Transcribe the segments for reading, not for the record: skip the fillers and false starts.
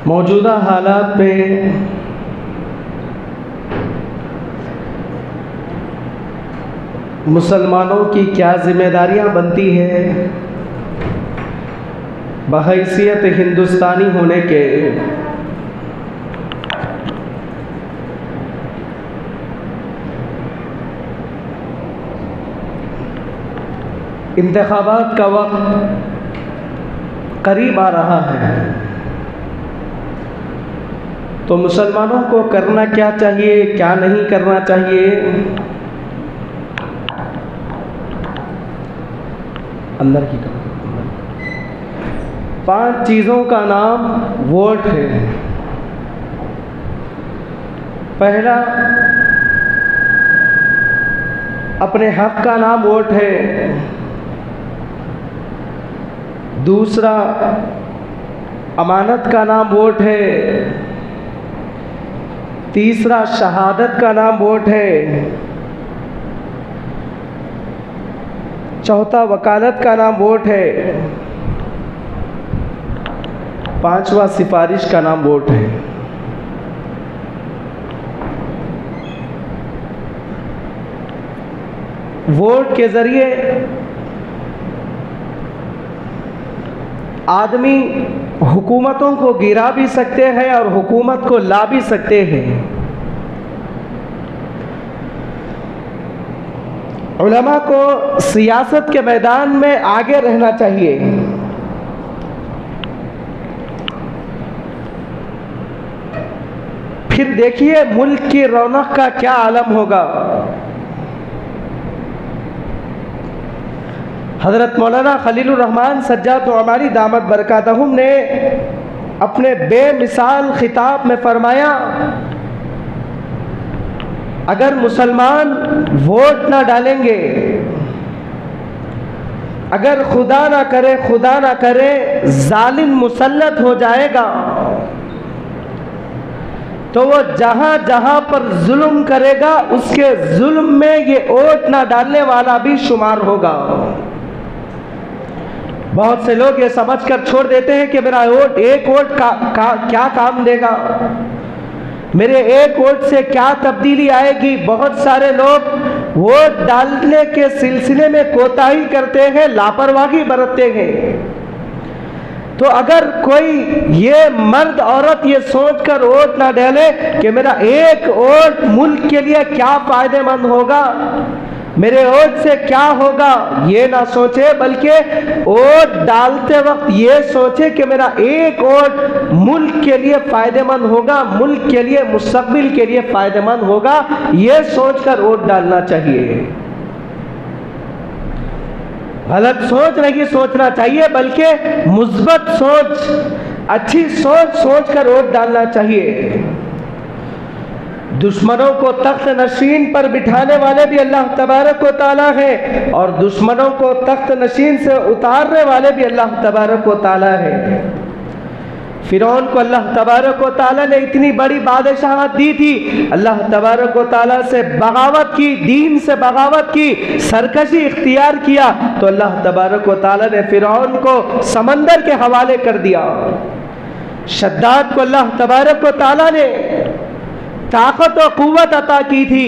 موجودہ حالات پہ مسلمانوں کی کیا ذمہ داریاں بنتی ہیں بحیثیت ہندوستانی ہونے کے؟ انتخابات کا وقت قریب آ رہا ہے، تو مسلمانوں کو کرنا کیا چاہیے، کیا نہیں کرنا چاہیے؟ اندر کی طرف 5 چیزوں کا نام ووٹ ہے۔ پہلا، اپنے حق کا نام ووٹ ہے۔ دوسرا، امانت کا نام ووٹ ہے۔ تیسرا، شہادت کا نام ووٹ ہے۔ چوتھا، وکالت کا نام ووٹ ہے۔ پانچواں، سفارش کا نام ووٹ ہے۔ ووٹ کے ذریعے آدمی حکومتوں کو گرا بھی سکتے ہیں اور حکومت کو لا بھی سکتے ہیں۔ علماء کو سیاست کے میدان میں آگے رہنا چاہیے۔ پھر دیکھیے ملک کی رونق کا کیا عالم ہوگا۔ حضرت مولانا خلیل الرحمن سجاد عماری دامت برکاتہم نے اپنے بے مثال خطاب میں فرمایا، اگر مسلمان ووٹ نہ ڈالیں گے، اگر خدا نہ کرے ظالم مسلط ہو جائے گا، تو وہ جہاں جہاں پر ظلم کرے گا اس کے ظلم میں یہ ووٹ نہ ڈالنے والا بھی شمار ہوگا۔ بہت سے لوگ یہ سمجھ کر چھوڑ دیتے ہیں کہ میرا ووٹ، ایک ووٹ کیا کام دے گا، میرے ایک ووٹ سے کیا تبدیلی آئے گی۔ بہت سارے لوگ ووٹ ڈالنے کے سلسلے میں کوتاہی کرتے ہیں، لاپرواہی برتتے ہیں۔ تو اگر کوئی یہ مرد عورت یہ سوچ کر ووٹ نہ ڈالے کہ میرا ایک ووٹ ملک کے لیے کیا فائدہ مند ہوگا، میرے ووٹ سے کیا ہوگا، یہ نہ سوچے، بلکہ ووٹ ڈالتے وقت یہ سوچے کہ میرا ایک ووٹ ملک کے لیے فائدہ مند ہوگا، ملک کے لیے، مستقبل کے لیے فائدہ مند ہوگا، یہ سوچ کر ووٹ ڈالنا چاہیے۔ غلط سوچ نہیں سوچنا چاہیے، بلکہ مثبت سوچ، اچھی سوچ کر ووٹ ڈالنا چاہیے۔ دشمنوں کو تخت نشین پر بٹھانے والے بھی اللہ تبارک و تعالیٰ ہیں، اور دشمنوں کو تخت نشین سے اتارنے والے بھی اللہ تبارک و تعالیٰ ہیں۔ فرعون کو اللہ تبارک و تعالیٰ نے اتنی بڑی بادشاہت دی تھی، اللہ تبارک و تعالیٰ سے بغاوت کی، دین سے بغاوت کی، سرکشی اختیار کیا، تو اللہ تبارک و تعالیٰ نے فرعون کو سمندر کے حوالے کر دیا۔ شداد کو اللہ تبارک و تعالیٰ نے طاقت و قوت عطا کی تھی،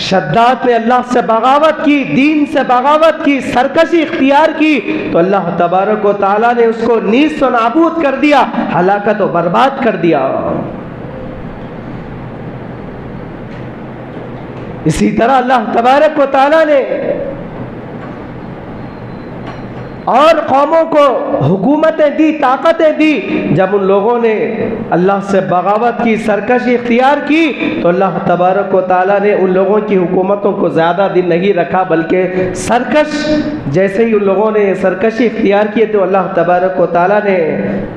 شداد نے اللہ سے بغاوت کی، دین سے بغاوت کی، سرکشی اختیار کی، تو اللہ تبارک و تعالیٰ نے اس کو نیست و نابود کر دیا، ہلاکت و برباد کر دیا۔ اسی طرح اللہ تبارک و تعالیٰ نے اور قوموں کو حکومتیں دی، طاقتیں دی، جب ان لوگوں نے اللہ سے بغاوت کی، سرکشی اختیار کی، تو اللہ تبارک و تعالیٰ نے ان لوگوں کی حکومتوں کو زیادہ دن نہیں رکھا، بلکہ سرکش جیسے ہی ان لوگوں نے سرکشی اختیار کی تو اللہ تبارک و تعالیٰ نے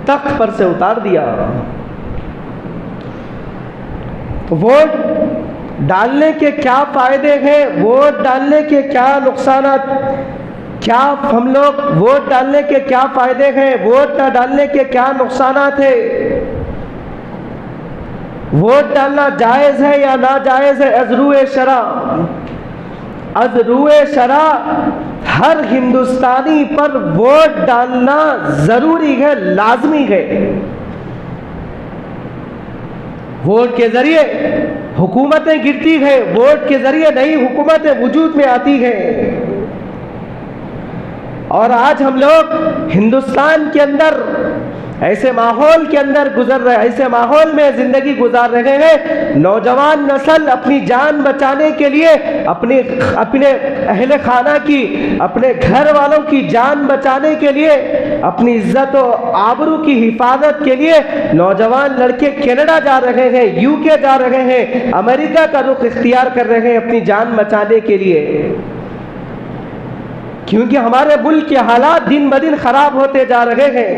تخت پر سے اتار دیا۔ ووٹ ڈالنے کے کیا فائدے ہیں، ووٹ ڈالنے کے کیا نقصانات، کیا ہم لوگ ووٹ ڈالنے کے کیا فائدے ہیں، ووٹ نہ ڈالنے کے کیا نقصانات ہیں، ووٹ ڈالنا جائز ہے یا ناجائز ہے؟ از روئے شرع ہر ہندوستانی پر ووٹ ڈالنا ضروری ہے، لازمی ہے۔ ووٹ کے ذریعے حکومتیں گرتی ہیں، ووٹ کے ذریعے نئی حکومتیں وجود میں آتی ہیں۔ اور آج ہم لوگ ہندوستان کے اندر ایسے ماحول کے اندر ایسے ماحول میں زندگی گزار رہے ہیں، نوجوان نسل اپنی جان بچانے کے لیے، اپنے اہل خانہ کی، اپنے گھر والوں کی جان بچانے کے لیے، اپنی عزت و آبرو کی حفاظت کے لیے نوجوان لڑکے کینیڈا جا رہے ہیں، یو کے جا رہے ہیں، امریکہ کا رخ اختیار کر رہے ہیں اپنی جان بچانے کے لیے، کیونکہ ہمارے ملک کے حالات دن بدن خراب ہوتے جا رہے ہیں۔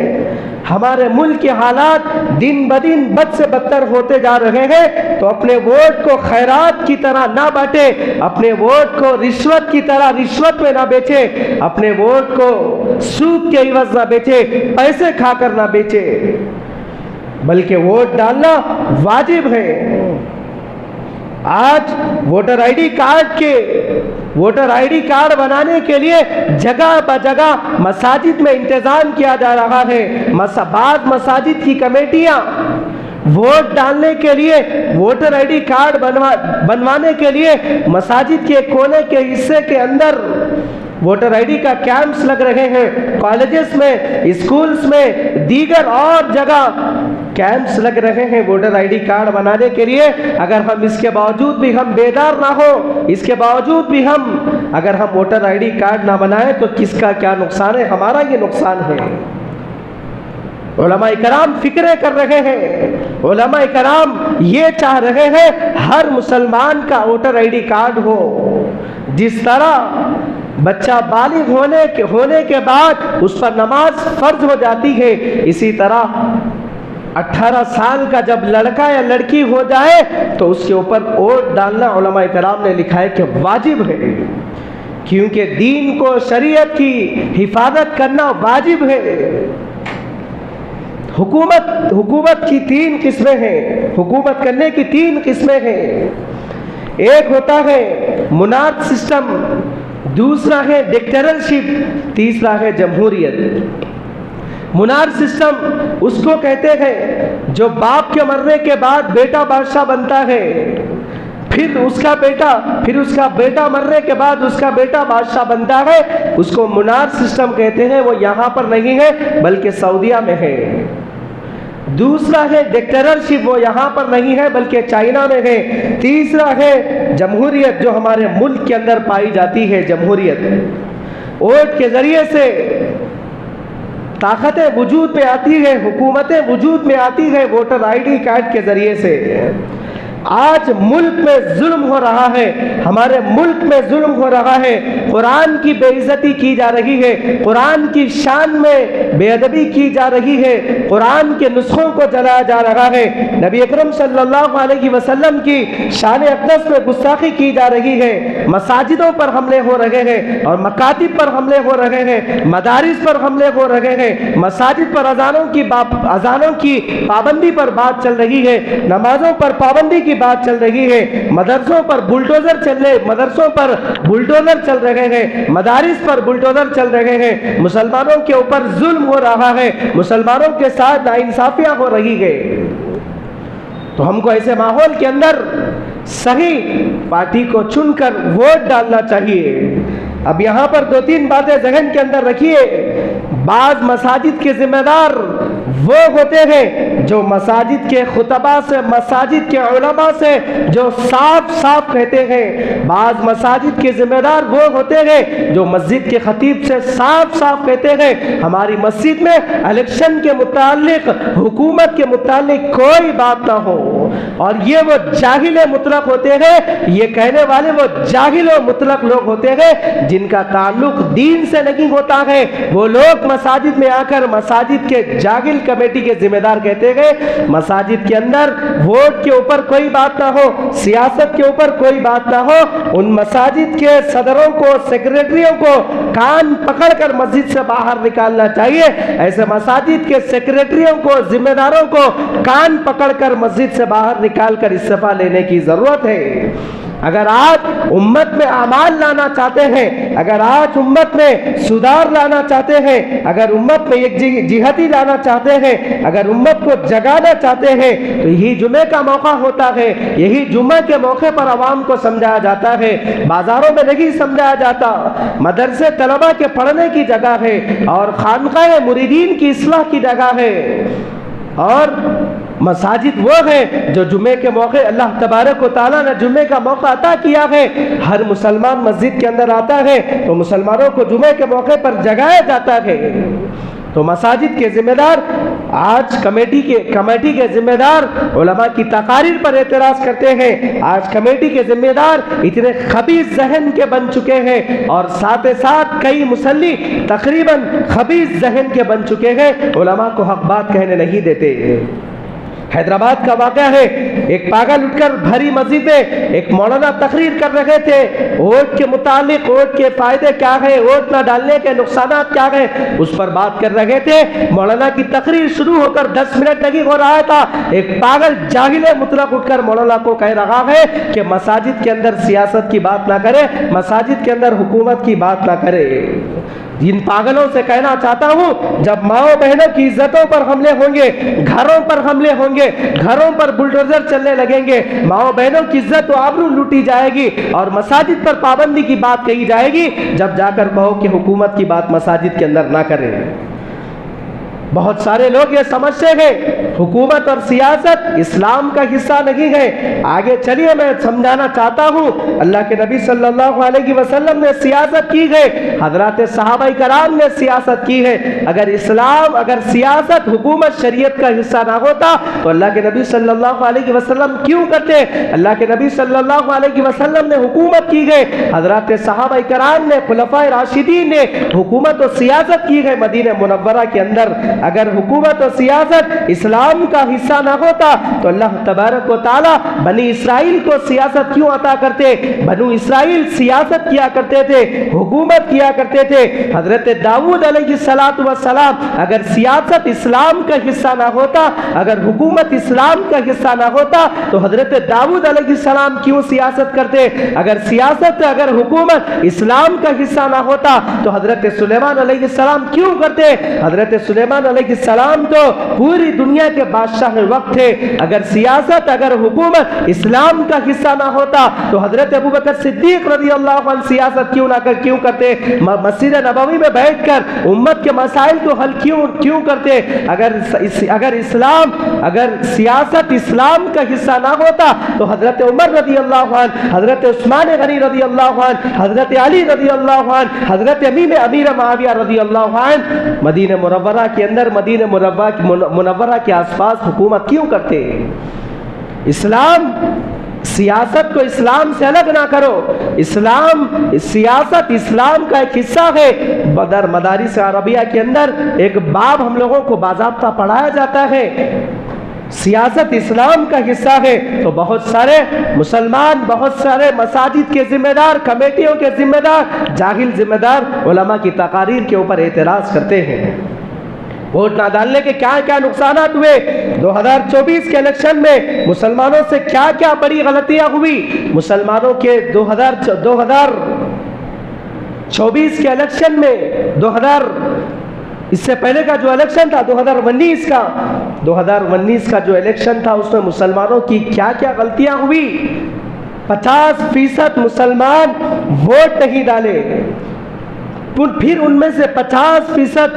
ہمارے ملک کے حالات دن بدن بد سے بدتر ہوتے جا رہے ہیں، تو اپنے ووٹ کو خیرات کی طرح نہ بانٹے، اپنے ووٹ کو رشوت کی طرح رشوت میں نہ بیچے، اپنے ووٹ کو سود کے عوض نہ بیچے، پیسے کھا کر نہ بیچے، بلکہ ووٹ ڈالنا واجب ہے۔ آج ووٹر آئی ڈی کارڈ بنانے کے لیے جگہ بجگہ مساجد میں انتظام کیا جا رہا ہے۔ بعض مساجد کی کمیٹیاں ووٹ ڈالنے کے لیے، ووٹر آئی ڈی کارڈ بنوانے کے لیے مساجد کے کونے کے حصے کے اندر ووٹر آئی ڈی کا کیمپس لگ رہے ہیں، کالجز میں، اسکولز میں، دیگر اور جگہ کیمپس لگ رہے ہیں ووٹر آئی ڈی کارڈ بنانے کے لیے۔ اگر ہم اس کے باوجود بھی ہم بیدار نہ ہو، اس کے باوجود بھی اگر ہم ووٹر آئی ڈی کارڈ نہ بنائیں تو کس کا کیا نقصان ہے؟ ہمارا یہ نقصان ہے۔ علماء کرام فکریں کر رہے ہیں، علماء کرام یہ چاہ رہے ہیں ہر مسلمان کا ووٹر آئی ڈی کارڈ ہو۔ جس طرح بچہ بالغ ہونے کے بعد اس پر نماز فرض ہو جاتی ہے، اسی طرح 18 سال کا جب لڑکا یا لڑکی ہو جائے تو اس کے اوپر ووٹ ڈالنا علماء کرام نے لکھا ہے کہ واجب ہے، کیونکہ دین کو، شریعت کی حفاظت کرنا واجب ہے۔ حکومت کی 3 قسمیں ہیں، حکومت کرنے کی 3 قسمیں ہیں۔ ایک ہوتا ہے مونارک سسٹم، دوسرا ہے ڈکٹیٹرشپ، تیسرا ہے جمہوریت۔ مونارک سسٹم اس کو کہتے ہیں جو باپ کے مرنے کے بعد بیٹا بادشاہ بنتا ہے، پھر اس کا بیٹا مرنے کے بعد اس کا بیٹا بادشاہ بنتا ہے، اس کو مونارک سسٹم کہتے ہیں۔ وہ یہاں پر نہیں ہے بلکہ سعودیہ میں ہے۔ دوسرا ہے ڈکٹیٹرشپ، وہ یہاں پر نہیں ہے بلکہ چائنا میں ہے۔ تیسرا ہے جمہوریت، جو ہمارے ملک کے اندر پائی جاتی ہے جمہوریت۔ ووٹ کے ذریعے سے طاقتیں وجود میں آتی ہے، حکومتیں وجود میں آتی ہے ووٹر آئی ڈی کارڈ کے ذریعے سے۔ آج ملک میں ظلم ہو رہا ہے، ہمارے ملک میں ظلم ہو رہا ہے، قرآن کی بے عزتی کی جا رہی ہے، قرآن کی شان میں بے ادبی کی جا رہی ہے، قرآن کے نسخوں کو جلایا جا رہا ہے، نبی اکرم صلی اللہ علیہ وسلم کی شان اقدس میں گستاخی کی جا رہی ہے، مساجدوں پر حملے ہو رہے ہیں اور مکاتب پر حملے ہو رہے ہیں، مدارس پر حملے ہو رہے ہیں، مساجد پر اذانوں کی پابندی پر بات چل رہی ہے، نمازوں پر پابندی کی بات چل رہی ہے، مدرسوں پر بلڈوزر چل رہے ہیں، مدارس پر بلڈوزر چل رہے ہیں، مسلمانوں کے اوپر ظلم ہو رہا ہے، مسلمانوں کے ساتھ ناانصافیاں ہو رہی ہے۔ تو ہم کو ایسے ماحول کے اندر صحیح پارٹی کو چن کر ووٹ ڈالنا چاہیے۔ اب یہاں پر 2-3 باتیں ذہن کے اندر رکھیے۔ بعض مساجد کے ذمہ دار وہ ہوتے ہیں جو مساجد کے خطبہ سے، مساجد کے علماء سے جو صاف صاف کہتے ہیں، بعض مساجد کے ذمہ دار وہ ہوتے ہیں جو مسجد کے خطیب سے صاف صاف کہتے ہیں ہماری مسجد میں الیکشن کے متعلق، حکومت کے متعلق کوئی بات نہ ہو۔ اور یہ وہ جاہل مطلق ہوتے ہیں، یہ کہنے والے وہ جاہل و مطلق لوگ ہوتے ہیں جن کا تعلق دین سے نہیں ہوتا ہے۔ وہ لوگ مساجد میں آ کر مساجد کے جاہل کمیٹی کے ذمہ دار کہتے ہیں مساجد کے اندر ووٹ کے اوپر کوئی بات نہ ہو، سیاست کے اوپر کوئی بات نہ ہو۔ ان مساجد کے صدروں کو، سیکریٹریوں کو کان پکڑ کر مسجد سے باہر نکالنا چاہیے۔ ایسے مساجد کے سیکریٹریوں کو، ذمہ داروں کو کان پکڑ کر مسجد سے باہر نکال کر استعفیٰ لینے کی ضرورت ہے۔ اگر آج امت میں اعمال لانا چاہتے ہیں، اگر آج امت میں سدھار لانا چاہتے ہیں، اگر امت میں ایک جہتی لانا چاہتے ہیں، اگر امت کو جگانا چاہتے ہیں، تو یہی جمعے کا موقع ہوتا ہے۔ یہی جمعے کے موقع پر عوام کو سمجھایا جاتا ہے، بازاروں میں نہیں سمجھایا جاتا۔ مدرسے طلبہ کے پڑھنے کی جگہ ہے اور خانقاہ مریدین کی اصلاح کی جگہ ہے، اور مساجد وہ ہے جو جمعے کے موقع اللہ تبارک و تعالیٰ نے جمعے کا موقع عطا کیا ہے۔ ہر مسلمان مسجد کے اندر آتا ہے تو مسلمانوں کو جمعے کے موقع پر جگایا جاتا ہے۔ تو مساجد کے ذمہ دار آج کمیٹی کے ذمہ دار علماء کی تقاریر پر اعتراض کرتے ہیں۔ آج کمیٹی کے ذمہ دار اتنے خبیث ذہن کے بن چکے ہیں، اور ساتھ ساتھ کئی مصلی تقریباً خبیث ذہن کے بن چکے ہیں، علماء کو حق بات کہنے نہیں دیتے۔ حیدرآباد کا واقعہ ہے، ایک پاگل اٹھ کر بھری مسجد میں ایک مولانا تقریر کر رہے تھے، ووٹ کے متعلق، ووٹ کے فائدے کیا ہے، ووٹ نہ ڈالنے کے نقصانات کیا ہے، اس پر بات کر رہے تھے۔ مولانا کی تقریر شروع ہو کر 10 منٹ نہیں ہو رہا تھا، ایک پاگل جاہل مطلق اٹھ کر مولانا کو کہہ رہا ہے کہ مساجد کے اندر سیاست کی بات نہ کرے، مساجد کے اندر حکومت کی بات نہ کرے۔ جن پاگلوں سے کہنا چاہتا ہوں، جب ماؤں بہنوں کی عزتوں پر حملے ہوں گے، گھروں پر حملے ہوں گے، گھروں پر بلڈوزر چلنے لگیں گے، ماؤں بہنوں کی عزت و آبرو لوٹی جائے گی، اور مساجد پر پابندی کی بات کہی جائے گی، جب جا کر کہو کہ حکومت کی بات مساجد کے اندر نہ کریں۔ بہت سارے لوگ یہ سمجھتے ہیں حکومت اور سیاست اسلام کا حصہ نہیں ہے۔ آگے چلیے میں سمجھانا چاہتا ہوں، اللہ کے نبی صلی اللہ علیہ وسلم نے سیاست کی ہے، حضرات صحابہ کرام نے سیاست کی ہے۔ اگر سیاست حکومت شریعت کا حصہ نہ ہوتا تو اللہ کے نبی صلی اللہ علیہ وسلم کیوں کرتے؟ اللہ کے نبی صلی اللہ علیہ وسلم نے حکومت کی ہے، حضرات صحابہ کرام نے، خلفائے راشدین نے حکومت و سیاست کی ہے مدینہ منورہ کے اندر۔ اگر حکومت و سیاست اسلام کا حصہ نہ ہوتا تو اللہ تبارک و تعالی بنی اسرائیل کو سیاست کیوں عطا کرتے؟ بنو اسرائیل سیاست کیا کرتے تھے، حکومت کیا کرتے تھے۔ حضرت داؤد علیہ السلام اگر سیاست اسلام کا حصہ نہ ہوتا، اگر حکومت اسلام کا حصہ نہ ہوتا تو حضرت داؤد علیہ السلام کیوں سیاست کرتے؟ اگر حکومت اسلام کا حصہ نہ ہوتا تو حضرت سلیمان علیہ السلام کیوں کرتے؟ حضرت سلیمان علیہ السلام تو پوری دنیا کے بادشاہ وقت تھے۔ اگر سیاست، اگر حکومت اسلام کا حصہ نہ ہوتا تو حضرت ابوبکر صدیق رضی اللہ عنہ سیاست کیوں کرتے؟ مسجد نبوی میں بیٹھ کر امت کے مسائل کو حل کیوں کرتے؟ اگر سیاست اسلام کا حصہ نہ ہوتا تو حضرت عمر رضی اللہ عنہ، حضرت عثمان غنی رضی اللہ عنہ، حضرت علی رضی اللہ عنہ، حضرت امیر معاویہ رضی اللہ عنہ مدینہ منورہ کے اندر، مدینہ منورہ کے آس پاس حکومت کیوں کرتے؟ سیاست کو اسلام سے الگ نہ کرو۔ سیاست اسلام کا ایک حصہ ہے۔ مدارس عربیہ کے اندر ایک باب ہم لوگوں کو باضابطہ پڑھایا جاتا ہے، سیاست اسلام کا حصہ ہے، تو بہت سارے مسلمان، بہت سارے مساجد کے ذمہ دار، کمیٹیوں کے ذمہ دار، جاہل ذمہ دار علماء کی تقاریر کے اوپر اعتراض کرتے ہیں۔ ووٹ نہ ڈالنے کے کیا کیا نقصانات ہوئے، 2024 کے الیکشن میں مسلمانوں سے کیا کیا بڑی غلطیاں ہوئی، مسلمانوں کے 2024 کے الیکشن میں اس سے پہلے کا جو الیکشن تھا 2019 کا جو الیکشن تھا، اس میں مسلمانوں کی کیا کیا غلطیاں ہوئی۔ 50% مسلمان ووٹ نہیں ڈالے، پھر ان میں سے 50%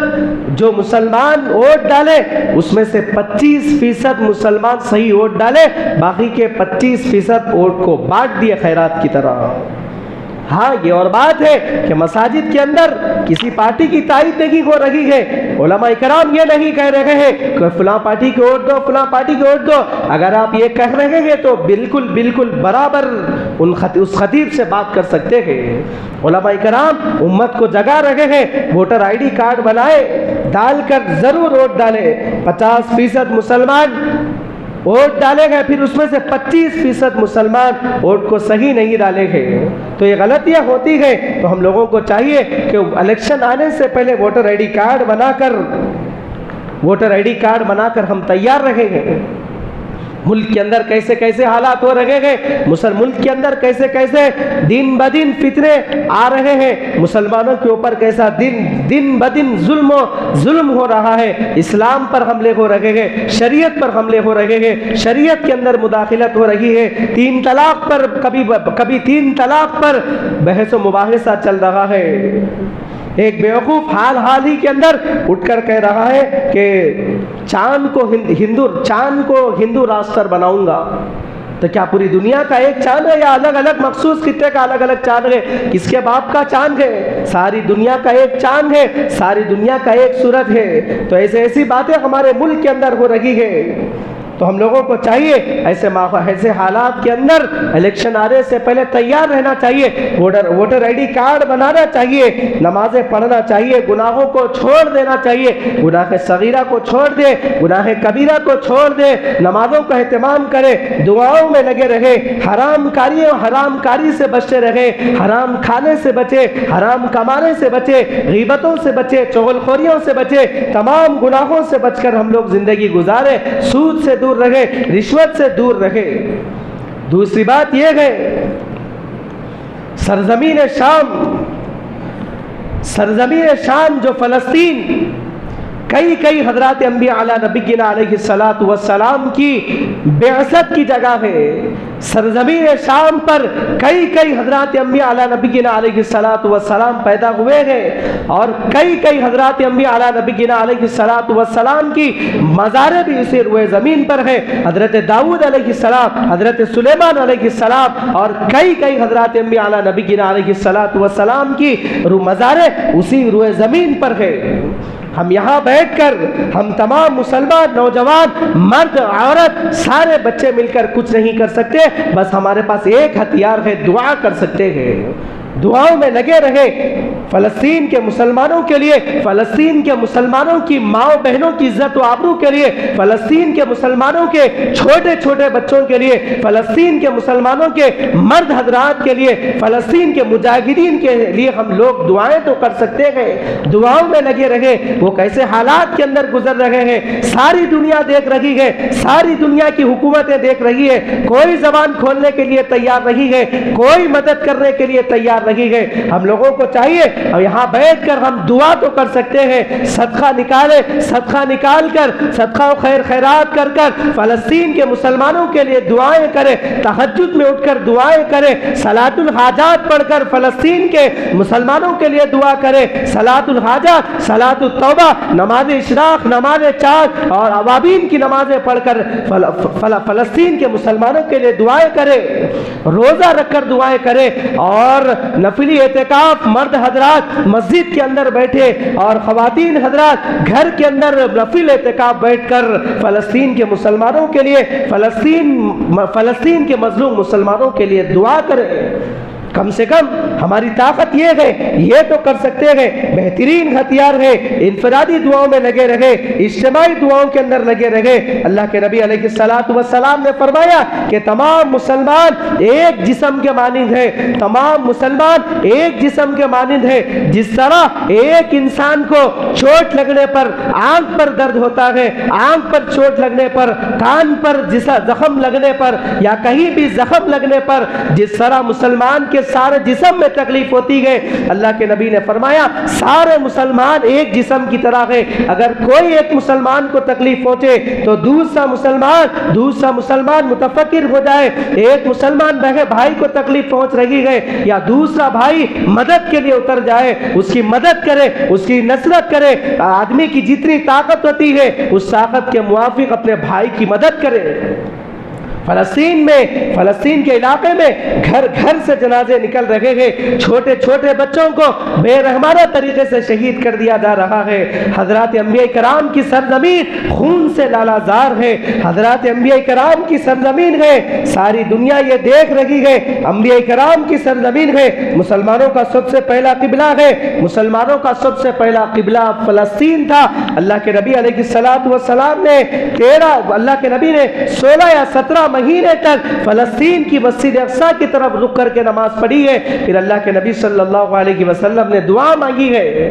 جو مسلمان ووٹ ڈالے، اس میں سے 25% مسلمان صحیح ووٹ ڈالے، باقی کے 25% ووٹ کو بانٹ دیے خیرات کی طرح۔ ہاں یہ اور بات ہے کہ مساجد کے اندر کسی پارٹی کی تائید نہیں ہو رہی ہے، علماء کرام یہ نہیں کہہ رہے ہیں کہ فلاں پارٹی کو ووٹ دو، فلاں پارٹی کو ووٹ دو۔ اگر آپ یہ کہہ رہے ہیں تو بالکل برابر اس خطیب سے بات کر سکتے ہیں۔ علماء کرام امت کو جگا رہے ہیں، ووٹر آئی ڈی کارڈ بنائے، ڈال کر ضرور ووٹ ڈالے۔ 50% مسلمان ووٹ ڈالے گئے، پھر اس میں سے 25% مسلمان ووٹ کو صحیح نہیں ڈالے گئے، تو یہ غلطیاں ہوتی ہیں۔ تو ہم لوگوں کو چاہیے کہ الیکشن آنے سے پہلے ووٹر آئی ڈی کارڈ بنا کر ہم تیار رہیں گے۔ ملک کے اندر کیسے کیسے حالات ہو رہے ہیں، ملک کے اندر کیسے کیسے دن بدن فتنے آ رہے ہیں، مسلمانوں کے اوپر کیسا دن بدن ظلم ہو رہا ہے، اسلام پر حملے ہو رہے ہیں، شریعت پر حملے ہو رہے ہیں، شریعت کے اندر مداخلت ہو رہی ہے، تین طلاق پر کبھی تین طلاق پر بحث و مباحثہ چل رہا ہے۔ ایک بیوقوف حال ہی کے اندر اٹھ کر کہہ رہا ہے کہ چاند کو ہندو راشٹر بناؤں گا۔ تو کیا پوری دنیا کا ایک چاند ہے یا الگ الگ مخصوص خطے کا الگ الگ چاند ہے؟ کس کے باپ کا چاند ہے؟ ساری دنیا کا ایک چاند ہے، ساری دنیا کا ایک سورج ہے۔ تو ایسی باتیں ہمارے ملک کے اندر ہو رہی ہے، تو ہم لوگوں کو چاہیے ایسے حالات کے اندر الیکشن آنے سے پہلے تیار رہنا چاہیے، ووٹر آئی ڈی کارڈ بنانا چاہیے، نمازیں پڑھنا چاہیے، گناہوں کو چھوڑ دینا چاہیے، گناہ صغیرہ کو چھوڑ دے، گناہ کبیرہ کو چھوڑ دے، نمازوں کا اہتمام کرے، دعاؤں میں لگے رہے، حرام کاری سے بچتے رہے، حرام کھانے سے بچے، حرام کمانے سے بچے، غیبتوں سے بچے، چغل خوریوں سے بچے، تمام گناہوں سے بچ کر ہم لوگ زندگی گزارے، سود سے دور رہے، رشوت سے دور رہے۔ دوسری بات یہ ہے، سرزمین شام جو فلسطین، کئی حضرات انبیاء علی نبینا علیہ السلام کی بعثت کی جگہ ہے۔ سرزمین شام پر کئی حضرات انبیاء علی نبینا علیہ السلام پیدا ہوئے ہیں، اور کئی حضرات انبیاء علی نبینا علیہ السلام کی مزاریں بھی اسی روئے زمین پر ہیں۔ حضرت داؤد علیہ السلام، حضرت سلیمان علیہ السلام، اور کئی حضرات انبیاء علی نبینا علیہ السلام کی مزاریں اسی روئے زمین پر ہیں۔ ہم یہاں بیٹھ کر ہم تمام مسلمان نوجوان مرد عورت سارے بچے مل کر کچھ نہیں کر سکتے، بس ہمارے پاس ایک ہتھیار ہے، دعا کر سکتے ہیں۔ دعاؤں میں لگے رہے، فلسطین کے مسلمانوں کے لیے، فلسطین کے مسلمانوں کی ماں بہنوں کی عزت و آبرو کے لیے، فلسطین کے مسلمانوں کے چھوٹے بچوں کے لیے، فلسطین کے مسلمانوں کے مرد حضرات کے لیے، فلسطین کے مجاہدین کے لیے ہم لوگ دعائیں تو کر سکتے ہیں۔ دعاؤں میں لگے رہے، وہ کیسے حالات کے اندر گزر رہے ہیں ساری دنیا دیکھ رہی ہے، ساری دنیا کی حکومتیں دیکھ رہی ہے، کوئی زبان کھولنے کے لیے تیار نہیں ہے، کوئی مدد کرنے کے لیے تیار نہیں ہے۔ ہم لوگوں کو چاہیے، اور یہاں بیٹھ کر ہم دعا تو کر سکتے ہیں، صدقہ نکال کر صدقہ و خیرات کر فلسطین کے مسلمانوں کے لیے دعائیں کریں، تہجد میں اٹھ کر دعائیں کریں، صلاۃ الحاجات پڑھ کر فلسطین کے مسلمانوں کے لیے دعا کریں، صلاۃ الحاجات، صلاۃ التوبہ، نماز اشراق، نماز چاند اور اوابین کی نمازیں پڑھ کر فلسطین کے مسلمانوں کے لیے دعائیں کریں، روزہ رکھ کر دعائیں کریں، اور نفلی اعتکاف مرد حضرات مسجد کے اندر بیٹھے اور خواتین حضرات گھر کے اندر نفل اعتکاف بیٹھ کر فلسطین کے مسلمانوں کے لیے، فلسطین کے مظلوم مسلمانوں کے لیے دعا کریں۔ کم سے کم ہماری طاقت یہ ہے، یہ تو کر سکتے ہیں، بہترین ہتھیار ہے، انفرادی دعاؤں میں لگے رہے، اجتماعی دعاؤں کے اندر لگے رہے۔ اللہ کے نبی علیہ السلام نے فرمایا کہ تمام مسلمان ایک جسم کے مانند ہے، تمام مسلمان ایک جسم کے مانند ہے۔ جس طرح ایک انسان کو چوٹ لگنے پر آنکھ پر درد ہوتا ہے، آنکھ پر چوٹ لگنے پر، کان پر زخم لگنے پر، یا کہیں بھی زخم لگنے پر جس طرح مسلمان کے سارے جسم میں تکلیف ہوتی ہے، اللہ کے نبی نے فرمایا سارے مسلمان ایک جسم کی طرح ہے۔ اگر کوئی ایک مسلمان کو تکلیف پہنچے تو دوسرا مسلمان متفکر ہو جائے، ایک مسلمان بھائی کو تکلیف پہنچ رہی ہے یا دوسرا بھائی مدد کے لیے اتر جائے، اس کی مدد کرے، اس کی نصرت کرے، آدمی کی جتنی طاقت ہوتی ہے اس طاقت کے موافق اپنے بھائی کی مدد کرے۔ فلسطین کے علاقے میں گھر گھر سے جنازے نکل رہے ہیں، چھوٹے بچوں کو بے رحمانہ طریقے سے شہید کر دیا جا رہا ہے۔ حضرات انبیاء کرام کی سرزمین خون سے لالازار ہے، حضرات انبیاء کرام کی سرزمین ہے، ساری دنیا یہ دیکھ رہی ہے، انبیاء کرام کی سرزمین ہے۔ مسلمانوں کا سب سے پہلا قبلہ ہے، مسلمانوں کا سب سے پہلا قبلہ فلسطین تھا۔ اللہ کے نبی علیہ السلام نے 16 یا 17 مہینے تک فلسطین کی مسجد اقصی کی طرف رک کر کے نماز پڑھی ہے، پھر اللہ کے نبی صلی اللہ علیہ وسلم نے دعا مانگی ہے۔